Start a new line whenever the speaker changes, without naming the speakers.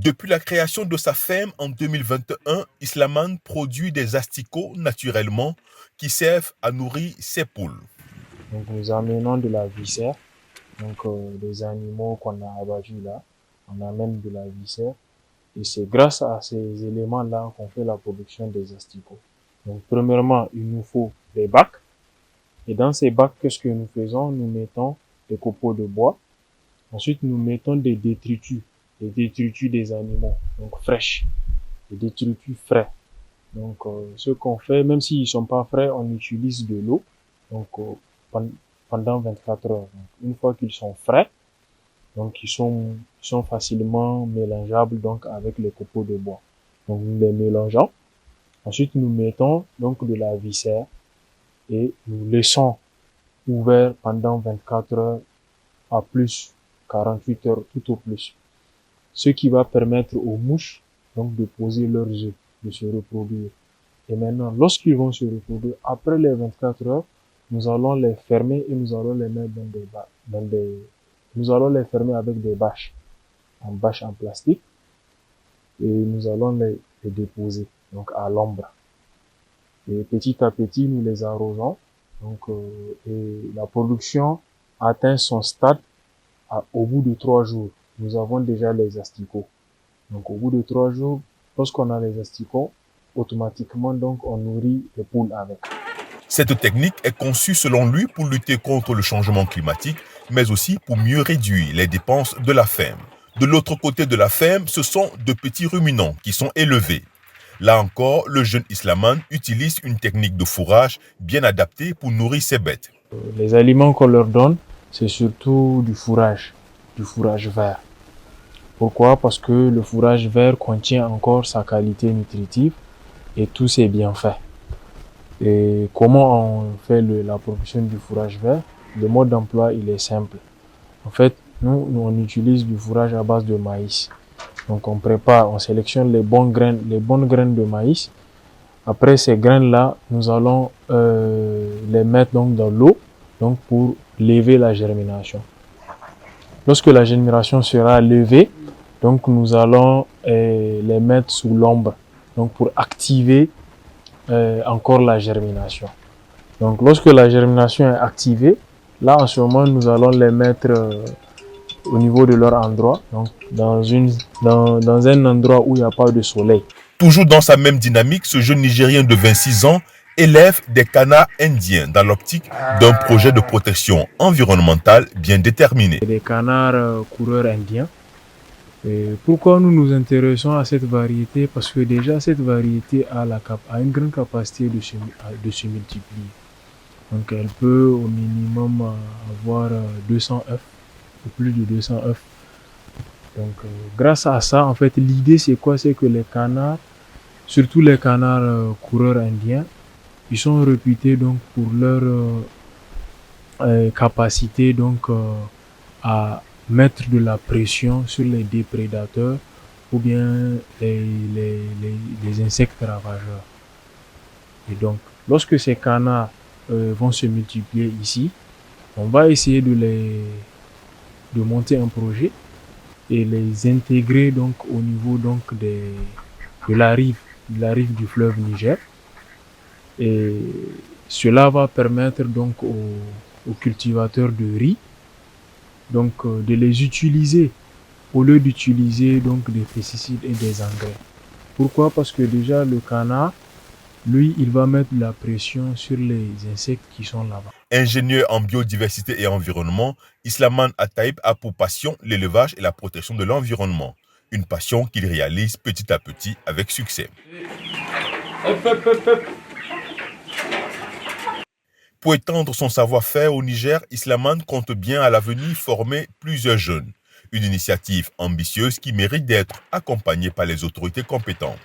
Depuis la création de sa ferme en 2021, Islaman produit des asticots naturellement qui servent à nourrir ses poules.
Donc nous amenons de la viscère, donc des animaux qu'on a abattus là, on amène de la viscère et c'est grâce à ces éléments-là qu'on fait la production des asticots. Donc premièrement, il nous faut des bacs et dans ces bacs, qu'est-ce que nous faisons? Nous mettons des copeaux de bois. Ensuite, nous mettons des détritus des animaux, donc fraîches, des détritus frais. Donc, ce qu'on fait, même s'ils sont pas frais, on utilise de l'eau, donc pendant 24 heures. Donc, une fois qu'ils sont frais, donc ils sont facilement mélangeables donc avec les copeaux de bois. Donc, nous les mélangeons. Ensuite, nous mettons donc de la viscère et nous laissons ouvert pendant 24 heures à plus 48 heures tout au plus. Ce qui va permettre aux mouches donc de poser leurs œufs, de se reproduire. Et maintenant, lorsqu'ils vont se reproduire, après les 24 heures, nous allons les fermer et nous allons les mettre nous allons les fermer avec des bâches en plastique, et nous allons les déposer, donc à l'ombre. Et petit à petit, nous les arrosons, donc, et la production atteint son stade au bout de 3 jours. Nous avons déjà les asticots. Donc, au bout de 3 jours, lorsqu'on a les asticots, automatiquement, donc, on nourrit les poules avec.
Cette technique est conçue selon lui pour lutter contre le changement climatique, mais aussi pour mieux réduire les dépenses de la ferme. De l'autre côté de la ferme, ce sont de petits ruminants qui sont élevés. Là encore, le jeune Islaman utilise une technique de fourrage bien adaptée pour nourrir ses bêtes.
Les aliments qu'on leur donne, c'est surtout du fourrage vert. Pourquoi? Parce que le fourrage vert contient encore sa qualité nutritive et tous ses bienfaits. Et comment on fait la production du fourrage vert? Le mode d'emploi, il est simple. En fait, nous on utilise du fourrage à base de maïs. Donc on sélectionne les bonnes graines de maïs. Après ces graines-là, nous allons les mettre donc dans l'eau, donc pour lever la germination. Lorsque la germination sera levée, donc nous allons les mettre sous l'ombre, donc pour activer encore la germination. Donc lorsque la germination est activée, là en ce moment nous allons les mettre au niveau de leur endroit, donc dans un endroit où il n'y a pas de soleil.
Toujours dans sa même dynamique, ce jeune Nigérien de 26 ans élève des canards indiens dans l'optique d'un projet de protection environnementale bien déterminé.
Des canards coureurs indiens. Et pourquoi nous nous intéressons à cette variété? Parce que déjà cette variété a une grande capacité de se multiplier. Donc elle peut au minimum avoir 200 œufs, ou plus de 200 œufs. Donc grâce à ça, en fait, l'idée c'est quoi? C'est que les canards, surtout les canards coureurs indiens, ils sont réputés donc pour leur capacité donc à mettre de la pression sur les déprédateurs ou bien les insectes ravageurs. Et donc, lorsque ces canards vont se multiplier ici, on va essayer de monter un projet et les intégrer donc au niveau donc de la rive du fleuve Niger. Et cela va permettre donc aux cultivateurs de riz donc de les utiliser au lieu d'utiliser donc des pesticides et des engrais. Pourquoi? Parce que déjà le canard, lui, il va mettre de la pression sur les insectes qui sont là-bas.
Ingénieur en biodiversité et environnement, Islaman Ataïb a pour passion l'élevage et la protection de l'environnement. Une passion qu'il réalise petit à petit avec succès.
Hop, hop, hop, hop.
Pour étendre son savoir-faire au Niger, Islaman compte bien à l'avenir former plusieurs jeunes. Une initiative ambitieuse qui mérite d'être accompagnée par les autorités compétentes.